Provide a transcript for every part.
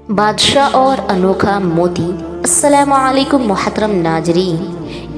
बादशाह और अनोखा मोती। अस्सलामुअलैकुम मोहतरम नाजरीन,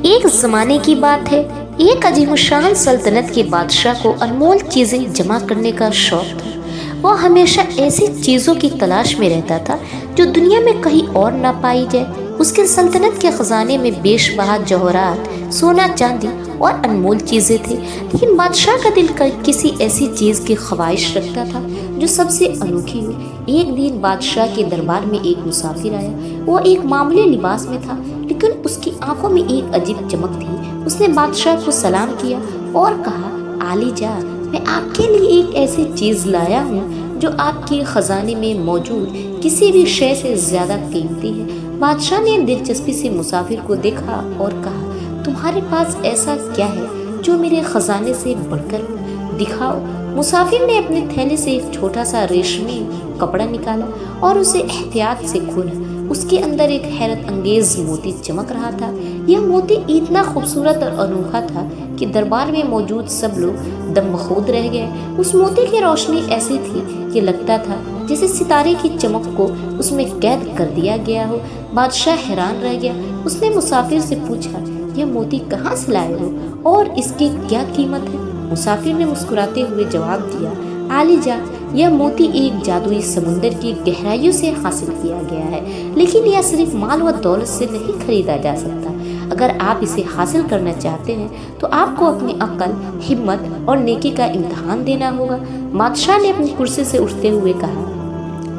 एक ज़माने की बात है। एक अजीमुशान सल्तनत के बादशाह को अनमोल चीज़ें जमा करने का शौक़ था। वह हमेशा ऐसी चीज़ों की तलाश में रहता था जो दुनिया में कहीं और ना पाई जाए। उसके सल्तनत के ख़जाने में बेशबहा जवाहरात, सोना चांदी और अनमोल चीज़ें थी, लेकिन बादशाह का दिल किसी ऐसी चीज़ की ख्वाहिश रखता था जो सबसे अनोखी हो। एक दिन बादशाह के दरबार में एक मुसाफिर आया। वो एक मामूली लिबास में था, लेकिन उसकी आंखों में एक अजीब चमक थी। उसने बादशाह को सलाम किया और कहा, आली जा, मैं आपके लिए एक ऐसी चीज़ लाया हूँ जो आपके ख़जाने में मौजूद किसी भी शय से ज़्यादा कीमती है। बादशाह ने दिलचस्पी से मुसाफिर को देखा और कहा, तुम्हारे पास ऐसा क्या है जो मेरे ख़जाने से बढ़कर हो? दिखाओ। मुसाफिर ने अपने थैले से एक छोटा सा रेशमी कपड़ा निकाला और उसे एहतियात से खोला। उसके अंदर एक हैरत अंगेज मोती चमक रहा था। यह मोती इतना खूबसूरत और अनोखा था कि दरबार में मौजूद सब लोग दमबख्तर रह गए। उस मोती की रोशनी ऐसी थी कि लगता था जैसे सितारे की चमक को उसमें कैद कर दिया गया हो। बादशाह हैरान रह गया। उसने मुसाफिर से पूछा, यह मोती कहाँ से लाए हो और इसकी क्या कीमत है? मुसाफिर ने मुस्कुराते हुए जवाब दिया, आली जा, यह मोती एक जादुई समुंदर की गहराइयों से हासिल किया गया है, लेकिन यह सिर्फ माल व दौलत से नहीं खरीदा जा सकता। अगर आप इसे हासिल करना चाहते हैं तो आपको अपनी अक्ल, हिम्मत और नेकी का इम्तहान देना होगा। बादशाह ने अपनी कुर्सी से उठते हुए कहा,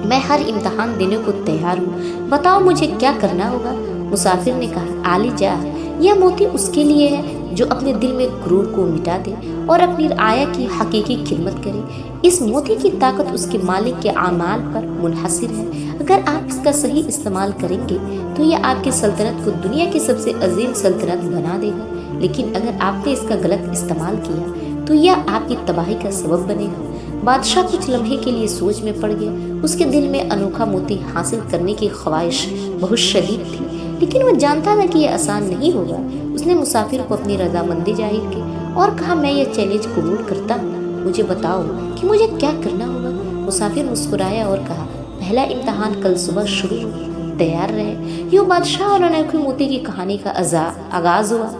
मैं हर इम्तहान देने को तैयार हूँ, बताओ मुझे क्या करना होगा? मुसाफिर ने कहा, आली जा, यह मोती उसके लिए है जो अपने दिल में गुरूर को मिटा दे और अपनी आया की हकीकी खिदमत करे। इस मोती की ताकत उसके मालिक के आमाल पर मुनहसिर है। अगर आप इसका सही इस्तेमाल करेंगे तो यह आपकी सल्तनत को दुनिया की सबसे अजीम सल्तनत बना देगा, लेकिन अगर आपने इसका गलत इस्तेमाल किया तो यह आपकी तबाही का सबब बनेगा। बादशाह कुछ लम्हे के लिए सोच में पड़ गया। उसके दिल में अनोखा मोती हासिल करने की ख्वाहिश बहुत शदीद थी, लेकिन वह जानता था कि यह आसान नहीं होगा। उसने मुसाफिर को अपनी रजामंदी जाहिर की और कहा, मैं यह चैलेंज कबूल करता हूँ, मुझे बताओ कि मुझे क्या करना होगा? मुसाफिर मुस्कुराया और कहा, पहला इम्तहान कल सुबह शुरू हो, तैयार रहे। यूँ बादशाह और अनोखे मोती की कहानी का आगाज़ हुआ।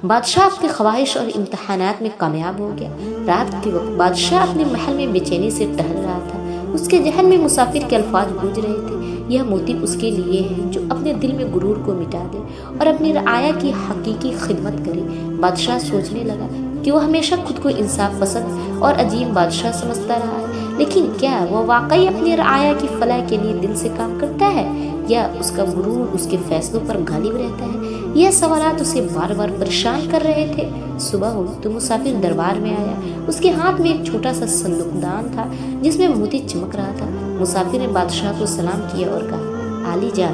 बादशाह अपने ख्वाहिश और इम्तहानात में कामयाब हो गया। रात के वक्त बादशाह अपने महल में बेचैनी से टहल रहा था। उसके जहन में मुसाफिर के अल्फाज गूंज रहे थे, यह मोती उसके लिए है जो अपने दिल में गुरूर को मिटा दे और अपनी रआया की हकीकी खिदमत करे। बादशाह सोचने लगा कि वह हमेशा खुद को इंसाफ पसंद और अजीम बादशाह समझता रहा है, लेकिन क्या वह वाकई अपनी रआया की फलाह के लिए दिल से काम करता है या उसका गुरूर उसके फैसलों पर गालिब रहता है? यह सवालात उसे बार बार परेशान कर रहे थे। सुबह हुई तो मुसाफिर दरबार में आया। उसके हाथ में एक छोटा सा संदूकदान था जिसमें मोती चमक रहा था। मुसाफिर ने बादशाह को सलाम किया और कहा, आली जा,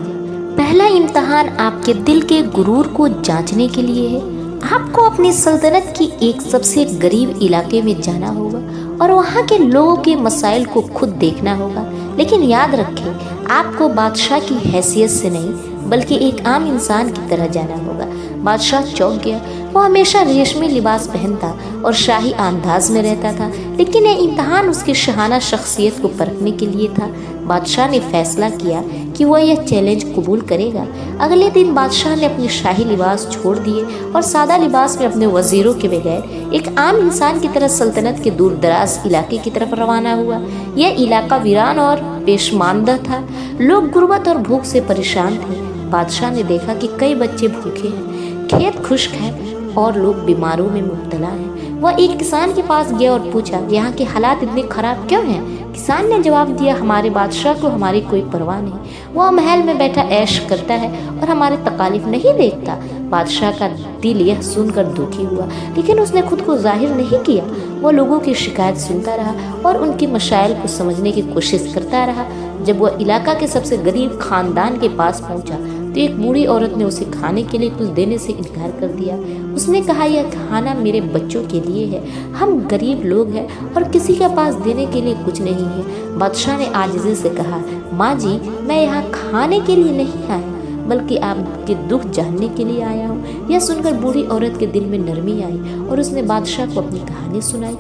पहला इम्तहान आपके दिल के गुरूर को जांचने के लिए है। आपको अपनी सल्तनत की एक सबसे गरीब इलाके में जाना होगा और वहाँ के लोगों के मसाइल को खुद देखना होगा, लेकिन याद रखें, आपको बादशाह की हैसियत से नहीं बल्कि एक आम इंसान की तरह जाना होगा। बादशाह चौंक गया। वो हमेशा रेशमी लिबास पहनता और शाही अंदाज में रहता था, लेकिन यह इम्तहान उसकी शाहाना शख्सियत को परखने के लिए था। बादशाह ने फैसला किया कि वह यह चैलेंज कबूल करेगा। अगले दिन बादशाह ने अपनी शाही लिबास छोड़ दिए और सादा लिबास में अपने वजीरों के बगैर एक आम इंसान की तरह सल्तनत के दूर दराज इलाके की तरफ रवाना हुआ। यह इलाका वीरान और पेशमानदा था। लोग गुर्बत और भूख से परेशान थे। बादशाह ने देखा कि कई बच्चे भूखे हैं, खेत खुश्क हैं और लोग बीमारों में मुब्तला हैं। वह एक किसान के पास गया और पूछा, यहाँ के हालात इतने खराब क्यों हैं? किसान ने जवाब दिया, हमारे बादशाह को हमारी कोई परवाह नहीं। वह महल में बैठा ऐश करता है और हमारे तकालीफ नहीं देखता। बादशाह का दिल यह सुनकर दुखी हुआ, लेकिन उसने खुद को जाहिर नहीं किया। वह लोगों की शिकायत सुनता रहा और उनकी मशाइल को समझने की कोशिश करता रहा। जब वह इलाका के सबसे गरीब खानदान के पास पहुंचा तो एक बूढ़ी औरत ने उसे खाने के लिए कुछ देने से इनकार कर दिया। उसने कहा, यह खाना मेरे बच्चों के लिए है, हम गरीब लोग हैं और किसी के पास देने के लिए कुछ नहीं है। बादशाह ने आजिज़ी से कहा, माँ जी, मैं यहाँ खाने के लिए नहीं आया बल्कि आपके दुख जानने के लिए आया हूँ। यह सुनकर बूढ़ी औरत के दिल में नरमी आई और उसने बादशाह को अपनी कहानी सुनाई।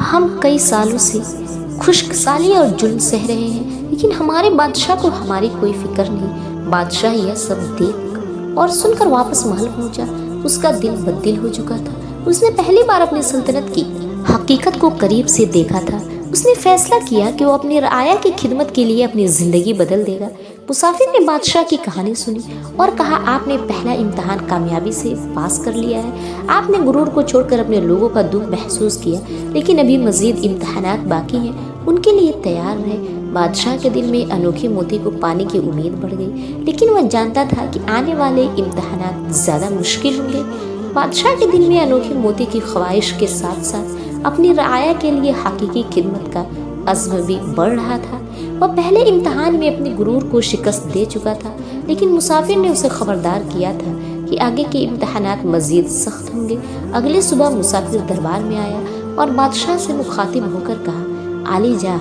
हम कई सालों से خشک سالی اور ظلم سہ رہے ہیں، لیکن ہمارے بادشاہ کو ہماری کوئی فکر نہیں۔ بادشاہ یہ سب دیکھ اور سن کر واپس محل پہنچا۔ اس کا دل بدل ہو چکا تھا۔ اس نے پہلی بار اپنی سلطنت کی حقیقت کو قریب سے دیکھا تھا۔ اس نے فیصلہ کیا کہ وہ اپنی رعایا کی خدمت کے لیے اپنی زندگی بدل دے گا۔ مسافر نے بادشاہ کی کہانی سنی اور کہا، آپ نے پہلا امتحان کامیابی سے پاس کر لیا ہے۔ آپ نے غرور کو چھوڑ کر اپنے لوگوں کا دکھ محسوس کیا، لیکن ابھی مزید امتحانات باقی ہیں، ان کے لیے تیار رہے۔ بادشاہ کے دل میں انوکھے موتی کو پانے کی امید بڑھ گئی، لیکن وہ جانتا تھا کہ آنے والے امتحانات زیادہ مشکل ہوں گے۔ بادشاہ کے دل میں انوکھے موتی کی خواہش کے ساتھ ساتھ اپنی رعایا کے لیے حقیقی خدمت کا عزم بھی بڑھ رہا تھا۔ وہ پہلے امتحان میں اپنے غرور کو شکست دے چکا تھا، لیکن مسافر نے اسے خبردار کیا تھا کہ آگے کے امتحانات مزید سخت ہوں گے۔ اگلی صبح مسافر دربار میں آیا اور بادشاہ سے مخاطب ہو کر کہا، عالی جاں،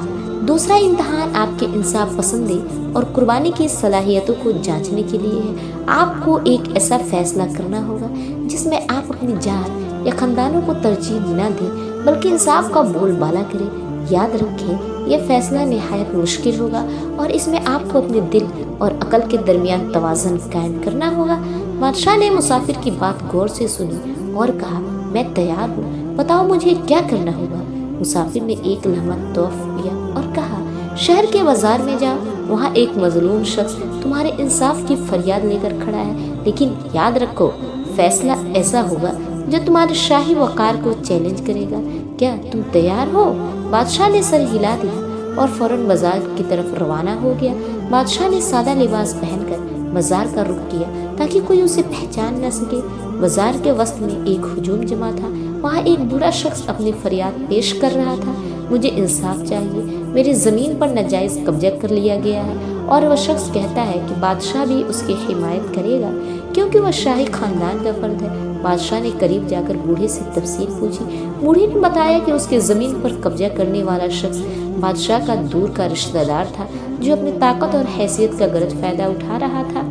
دوسرا امتحان آپ کے انصاف پسندی اور قربانی کی صلاحیتوں کو جانچنے کے لیے ہے۔ آپ کو ایک ایسا فیصلہ کرنا ہوگا جس میں آپ اپنی جان یا خاندانوں کو ترجیح نہ دیں بلکہ انصاف کا بول بالا کریں۔ یاد رکھیں، یہ فیصلہ نہایت مشکل ہوگا اور اس میں آپ کو اپنے دل اور عقل کے درمیان توازن قائم کرنا ہوگا۔ بادشاہ نے مسافر کی بات غور سے سنی اور کہا، میں تیار ہوں، بتاؤ مجھے کیا کرنا ہوگا۔ مسافر نے ایک لمحہ طوف لیا اور کہا، شہر کے بازار میں جاؤ، وہاں ایک مظلوم شخص تمہارے انصاف کی فریاد لے کر کھڑا ہے، لیکن یاد رکھو فیصلہ ایسا ہوگا جو تمہارے شاہی وقار کو چیلنج کرے گا۔ کیا تم تیار ہو؟ بادشاہ نے سر ہلا دیا اور فوراً بازار کی طرف روانہ ہو گیا۔ بادشاہ نے سادہ لباس پہن کر بازار کا رخ کیا تاکہ کوئی اسے پہچان نہ سکے۔ بازار کے وسط میں ایک ہجوم جمع تھا۔ وہاں ایک بوڑھا شخص اپنی فریاد پیش کر رہا تھا، مجھے انصاف چاہیے، میری زمین پر ناجائز قبضہ کر لیا گیا ہے، اور وہ شخص کہتا ہے کہ بادشاہ بھی اس کی حمایت کرے گا کیونکہ وہ شاہی خاندان کا فرد ہے۔ بادشاہ نے قریب جا کر بوڑھے سے تفصیل پوچھی۔ بوڑھے نے بتایا کہ اس کی زمین پر قبضہ کرنے والا شخص بادشاہ کا دور کا رشتہ دار تھا جو اپنی طاقت اور حیثیت کا غلط فائدہ اٹھا رہا تھا۔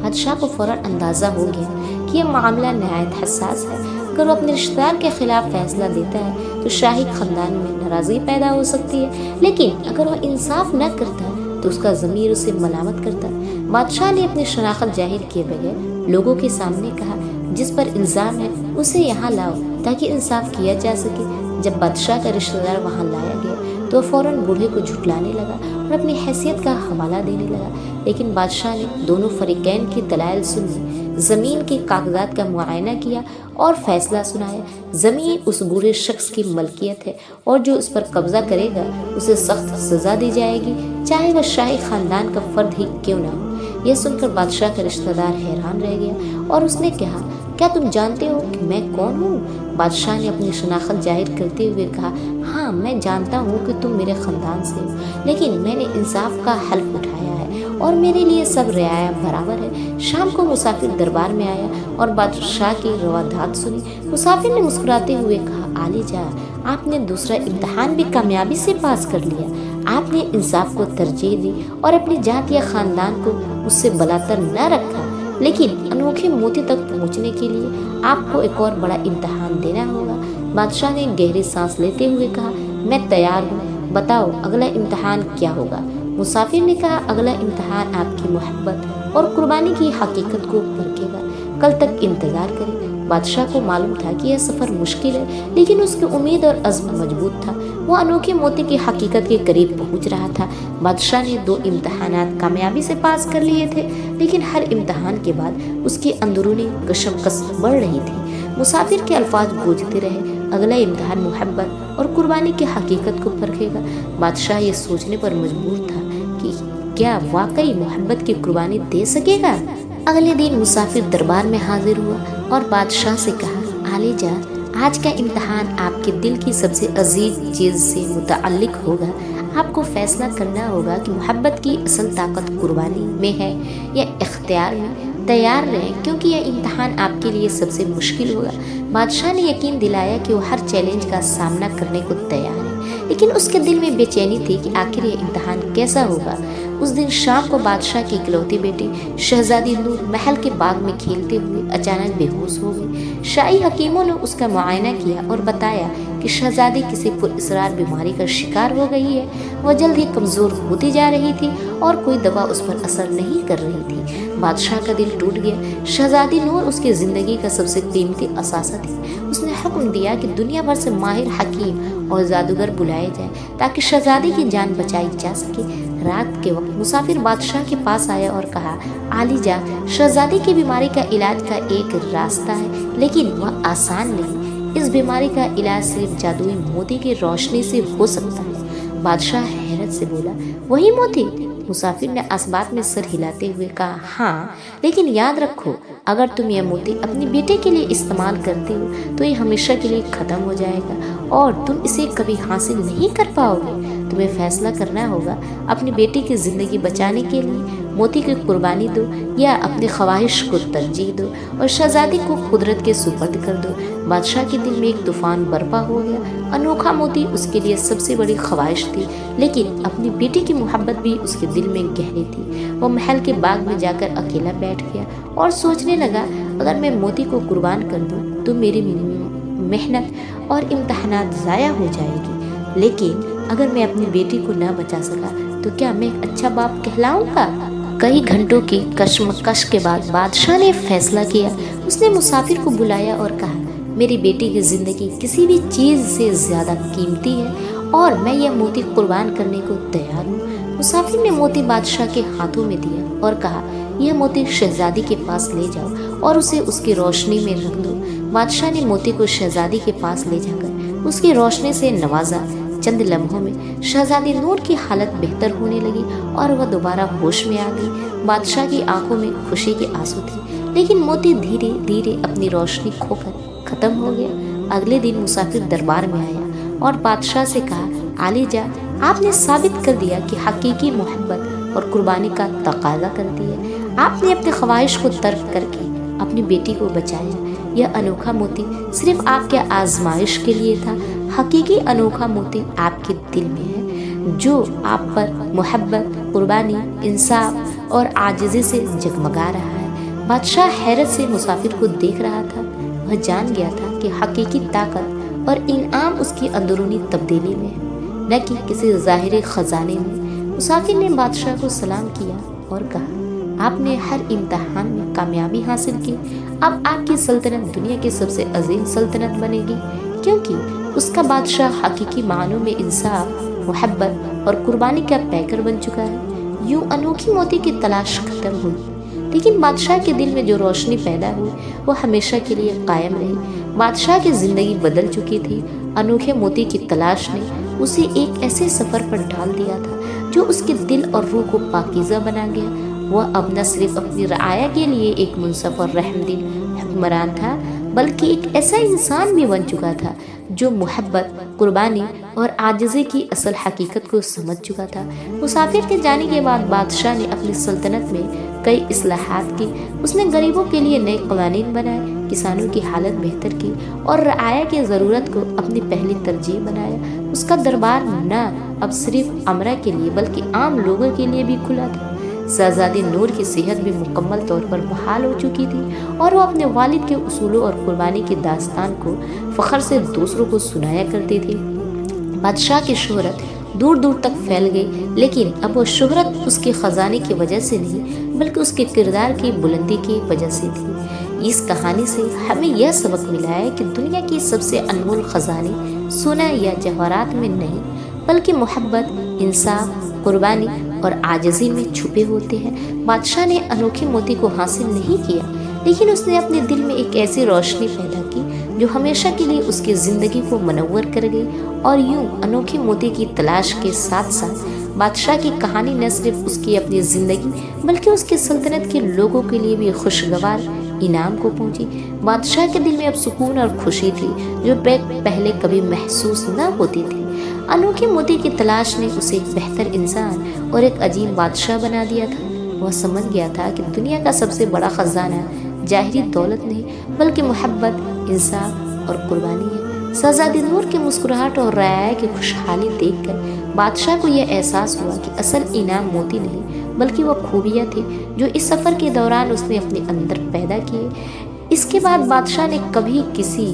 بادشاہ کو فوراً اندازہ ہو گیا کہ یہ معاملہ نہایت حساس ہے۔ اگر وہ اپنے رشتہ دار کے خلاف فیصلہ دیتا ہے تو شاہی خاندان میں ناراضگی پیدا ہو سکتی ہے، لیکن اگر وہ انصاف نہ کرتا تو اس کا ضمیر اسے ملامت کرتا۔ بادشاہ نے اپنی شناخت ظاہر کیے بغیر لوگوں کے سامنے کہا، جس پر الزام ہے اسے یہاں لاؤ تاکہ انصاف کیا جا سکے۔ جب بادشاہ کا رشتہ دار وہاں لایا گیا تو وہ فوراً بوڑھے کو جھٹلانے لگا اور اپنی حیثیت کا حوالہ دینے لگا، لیکن بادشاہ نے دونوں فریقین کی دلائل سنی، زمین کے کاغذات کا معائنہ کیا اور فیصلہ سنایا۔ زمین اس بوڑھے شخص کی ملکیت ہے اور جو اس پر قبضہ کرے گا اسے سخت سزا دی جائے گی، چاہے وہ شاہی خاندان کا فرد ہی کیوں نہ ہو۔ یہ سن کر بادشاہ کا رشتہ دار حیران رہ گیا اور اس نے کہا، کیا تم جانتے ہو کہ میں کون ہوں؟ بادشاہ نے اپنی شناخت ظاہر کرتے ہوئے کہا، ہاں میں جانتا ہوں کہ تم میرے خاندان سے ہو، لیکن میں نے انصاف کا حلف اٹھایا ہے اور میرے لیے سب رعایا برابر ہے۔ شام کو مسافر دربار میں آیا اور بادشاہ کی روادات سنی۔ مسافر نے مسکراتے ہوئے کہا، عالی جاں، آپ نے دوسرا امتحان بھی کامیابی سے پاس کر لیا۔ آپ نے انصاف کو ترجیح دی اور اپنی ذات یا خاندان کو اس سے بلاتر نہ رکھا، لیکن انوکھے موتی تک پہنچنے کے لیے آپ کو ایک اور بڑا امتحان دینا ہوگا۔ بادشاہ نے گہری سانس لیتے ہوئے کہا، میں تیار ہوں، بتاؤ اگلا امتحان کیا ہوگا؟ مسافر نے کہا، اگلا امتحان آپ کی محبت اور قربانی کی حقیقت کو پرکھے گا، کل تک انتظار کریں۔ بادشاہ کو معلوم تھا کہ یہ سفر مشکل ہے، لیکن اس کی امید اور عزم مضبوط تھا۔ وہ انوکھے موتی کی حقیقت کے قریب پہنچ رہا تھا۔ بادشاہ نے 2 امتحانات کامیابی سے پاس کر لیے تھے، لیکن ہر امتحان کے بعد اس کی اندرونی کشمکش بڑھ رہی تھی۔ مسافر کے الفاظ گونجتے رہے، اگلا امتحان محبت اور قربانی کی حقیقت کو پرکھے گا۔ بادشاہ یہ سوچنے پر مجبور تھا کہ کیا واقعی محبت کی قربانی دے سکے گا؟ اگلے دن مسافر دربار میں حاضر ہوا اور بادشاہ سے کہا، عالی جاں، آج کا امتحان آپ کے دل کی سب سے عزیز چیز سے متعلق ہوگا۔ آپ کو فیصلہ کرنا ہوگا کہ محبت کی اصل طاقت قربانی میں ہے یا اختیار میں۔ تیار رہیں کیونکہ یہ امتحان آپ کے لیے سب سے مشکل ہوگا۔ بادشاہ نے یقین دلایا کہ وہ ہر چیلنج کا سامنا کرنے کو تیار ہے، لیکن اس کے دل میں بے چینی تھی کہ آخر یہ امتحان کیسا ہوگا۔ اس دن شام کو بادشاہ کی اکلوتی بیٹی شہزادی نور محل کے باغ میں کھیلتے ہوئے اچانک بے ہوش ہو گئی۔ شاہی حکیموں نے اس کا معائنہ کیا اور بتایا کہ कि शहजादी किसी पुरअसरार बीमारी का शिकार हो गई है। वह जल्द ही कमज़ोर होती जा रही थी और कोई दवा उस पर असर नहीं कर रही थी। बादशाह का दिल टूट गया। शहजादी नूर उसकी ज़िंदगी का सबसे कीमती असासा थी। उसने हुक्म दिया कि दुनिया भर से माहिर हकीम और जादूगर बुलाए जाएं ताकि शहजादी की जान बचाई जा सके। रात के वक्त मुसाफिर बादशाह के पास आया और कहा, आलीजा, शहजादी की बीमारी का इलाज का एक रास्ता है, लेकिन वह आसान नहीं। इस बीमारी का इलाज सिर्फ जादुई मोती की रोशनी से हो सकता है। बादशाह हैरत से बोला, वही मोती? मुसाफिर ने असबात में सर हिलाते हुए कहा, हाँ, लेकिन याद रखो, अगर तुम यह मोती अपने बेटे के लिए इस्तेमाल करते हो तो ये हमेशा के लिए ख़त्म हो जाएगा और तुम इसे कभी हासिल नहीं कर पाओगे। तुम्हें फैसला करना होगा, अपनी बेटी की ज़िंदगी बचाने के लिए मोती की कुर्बानी दो या अपनी ख्वाहिश को तरजीह दो और शहजादी को कुदरत के सुपर्द कर दो। बादशाह के दिल में एक तूफान बर्पा हो गया। अनोखा मोती उसके लिए सबसे बड़ी ख्वाहिश थी, लेकिन अपनी बेटी की मोहब्बत भी उसके दिल में गहरी थी। वो महल के बाग में जाकर अकेला बैठ गया और सोचने लगा, अगर मैं मोती को कुर्बान कर दूं तो मेरी मेहनत और इम्तहानात ज़ाया हो जाएगी, लेकिन अगर मैं अपनी बेटी को ना बचा सका तो क्या मैं एक अच्छा बाप कहलाऊंगा? कई घंटों की कश्मकश के बाद बादशाह ने फैसला किया। उसने मुसाफिर को बुलाया और कहा, मेरी बेटी की ज़िंदगी किसी भी चीज़ से ज़्यादा कीमती है और मैं यह मोती कुर्बान करने को तैयार हूँ। मुसाफिर ने मोती बादशाह के हाथों में दिया और कहा, यह मोती शहजादी के पास ले जाओ और उसे उसकी रोशनी में रख दो। बादशाह ने मोती को शहजादी के पास ले जाकर उसकी रोशनी से नवाजा। चंद लम्हों में शहजादी नूर की हालत बेहतर होने लगी और वह दोबारा होश में आ गई। बादशाह की आंखों में खुशी के आंसू थे, लेकिन मोती धीरे धीरे अपनी रोशनी खोकर ख़त्म हो गया। अगले दिन मुसाफिर दरबार में आया और बादशाह से कहा, आलीजा, आपने साबित कर दिया कि हकीकी मोहब्बत और कुर्बानी का तकाजा करती है। आपने अपनी ख्वाहिश को तर्क करके अपनी बेटी को बचाया। यह अनोखा मोती सिर्फ आपके आजमाइश के लिए था। हकीकी अनोखा मोती आपके दिल में है, जो आप पर मोहब्बत, कुर्बानी, इंसाफ और आजिज़ी से जगमगा रहा है। बादशाह हैरत से मुसाफिर को देख रहा था। वह जान गया था कि हकीकी ताकत और इनाम उसकी अंदरूनी तब्दीली में है, न कि किसी ज़ाहिरी ख़जाने में। मुसाफिर ने बादशाह को सलाम किया और कहा, आपने हर इम्तहान में कामयाबी हासिल की। अब आपकी सल्तनत दुनिया की सबसे अजीम सल्तनत बनेगी, क्योंकि उसका बादशाह हकीकी मानों में इंसाफ, मोहब्बत और कुर्बानी का पैकर बन चुका है। यूं अनोखी मोती की तलाश खत्म हुई, लेकिन बादशाह के दिल में जो रोशनी पैदा हुई वो हमेशा के लिए कायम रही। बादशाह की ज़िंदगी बदल चुकी थी। अनोखे मोती की तलाश ने उसे एक ऐसे सफ़र पर डाल दिया था जो उसके दिल और रूह को पाकीज़ा बना गया। वह अब न सिर्फ अपनी रआया के लिए एक मुनसफ़ और रहमदिल हुक्मरान था, बल्कि एक ऐसा इंसान भी बन चुका था जो मोहब्बत, कुर्बानी और आजिज़ी की असल हकीकत को समझ चुका था। मुसाफिर के जाने के बाद बादशाह ने अपनी सल्तनत में कई इस्लाहात की। उसने गरीबों के लिए नए क़वानीन बनाए, किसानों की हालत बेहतर की और रआया की ज़रूरत को अपनी पहली तरजीह बनाया। उसका दरबार न अब सिर्फ अमरा के लिए बल्कि आम लोगों के लिए भी खुला था। शहजादी नूर की सेहत भी मुकम्मल तौर पर बहाल हो चुकी थी और वो अपने वालिद के उसूलों और कुर्बानी की दास्तान को फ़ख्र से दूसरों को सुनाया करती थी। बादशाह की शोहरत दूर दूर तक फैल गई, लेकिन अब वो शोहरत उसके ख़जाने की वजह से नहीं बल्कि उसके किरदार की बुलंदी की वजह से थी। इस कहानी से हमें यह सबक मिला है कि दुनिया की सबसे अनमोल ख़जाने सोना या जवाहरात में नहीं बल्कि मोहब्बत, इंसाफ, कुर्बानी और आजिज़ी में छुपे होते हैं। बादशाह ने अनोखे मोती को हासिल नहीं किया, लेकिन उसने अपने दिल में एक ऐसी रोशनी पैदा की जो हमेशा के लिए उसकी ज़िंदगी को मनव्वर कर गई। और यूं अनोखे मोती की तलाश के साथ साथ बादशाह की कहानी न सिर्फ उसकी अपनी ज़िंदगी बल्कि उसकी सल्तनत के लोगों के लिए भी खुशगवार इनाम को पहुंची। बादशाह के दिल में अब सुकून और खुशी थी जो पहले कभी महसूस न होती थी। अनोखे मोती की तलाश ने उसे एक बेहतर इंसान और एक अजीम बादशाह बना दिया था। वह समझ गया था कि दुनिया का सबसे बड़ा ख़जाना ज़ाहिरी दौलत नहीं बल्कि मोहब्बत, इंसाफ और कुर्बानी है। शहजादी नूर की मुस्कुराहट और रआया की खुशहाली देखकर बादशाह को यह एहसास हुआ कि असल इनाम मोती नहीं बल्कि वह खूबियाँ थी जो इस सफ़र के दौरान उसने अपने अंदर पैदा किए। इसके बाद बादशाह ने कभी किसी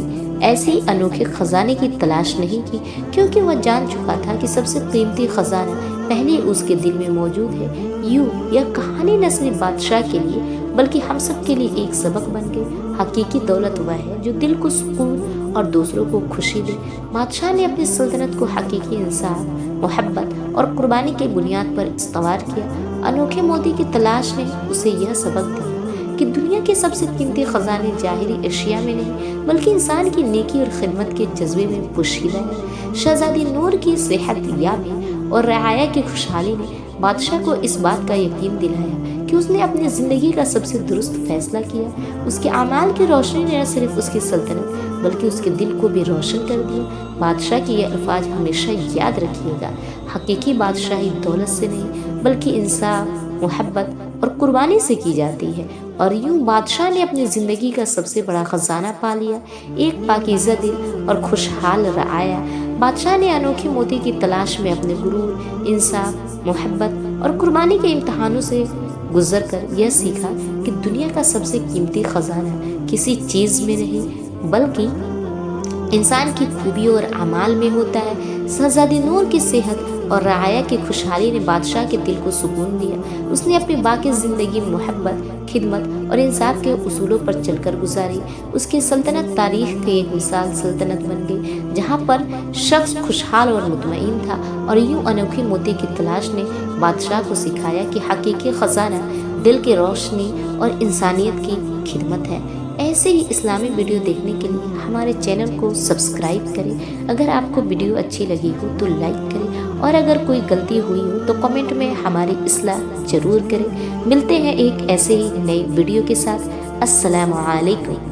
ایسے ہی انوکھے خزانے کی تلاش نہیں کی، کیونکہ وہ جان چکا تھا کہ سب سے قیمتی خزانہ پہلے اس کے دل میں موجود ہے۔ یوں یہ کہانی نہ صرف بادشاہ کے لیے بلکہ ہم سب کے لیے ایک سبق بن گئی۔ حقیقی دولت وہ ہے جو دل کو سکون اور دوسروں کو خوشی دے۔ بادشاہ نے اپنی سلطنت کو حقیقی انصاف، محبت اور قربانی کی بنیاد پر استوار کیا۔ انوکھے موتی کی تلاش نے اسے یہ سبق دیا کہ دنیا کے سب سے قیمتی خزانے ظاہری اشیاء میں نہیں بلکہ انسان کی نیکی اور خدمت کے جذبے میں پوشیدہ ہے۔ شہزادی نور کی صحت یابی اور رعایا کی خوشحالی نے بادشاہ کو اس بات کا یقین دلایا کہ اس نے اپنی زندگی کا سب سے درست فیصلہ کیا۔ اس کے اعمال کی روشنی نے نہ صرف اس کی سلطنت بلکہ اس کے دل کو بھی روشن کر دیا۔ بادشاہ کے یہ الفاظ ہمیشہ یاد رکھیے گا، حقیقی بادشاہی دولت سے نہیں بلکہ انصاف، محبت اور قربانی سے کی جاتی ہے۔ اور یوں بادشاہ نے اپنی زندگی کا سب سے بڑا خزانہ پا لیا، ایک پاکیزہ دل اور خوشحال رعایا۔ بادشاہ نے انوکھے موتی کی تلاش میں اپنے غرور، انصاف، محبت اور قربانی کے امتحانوں سے گزر کر یہ سیکھا کہ دنیا کا سب سے قیمتی خزانہ کسی چیز میں نہیں بلکہ انسان کی خوبیوں اور اعمال میں ہوتا ہے۔ شہزادی نور کی صحت اور رعایا کی خوشحالی نے بادشاہ کے دل کو سکون دیا۔ اس نے اپنی باقی زندگی محبت، خدمت اور انصاف کے اصولوں پر چل کر گزاری۔ اس کی سلطنت تاریخ کی ایک مثال سلطنت بن گئی جہاں پر شخص خوشحال اور مطمئن تھا۔ اور یوں انوکھے موتی کی تلاش نے بادشاہ کو سکھایا کہ حقیقی خزانہ دل کی روشنی اور انسانیت کی خدمت ہے۔ ایسے ہی اسلامی ویڈیو دیکھنے کے لیے ہمارے چینل کو سبسکرائب کریں۔ اگر آپ کو ویڈیو اچھی لگی ہو تو لائک کریں، اور اگر کوئی غلطی ہوئی ہو تو کمنٹ میں ہماری اصلاح ضرور کریں۔ ملتے ہیں ایک ایسے ہی نئی ویڈیو کے ساتھ۔ السلام علیکم۔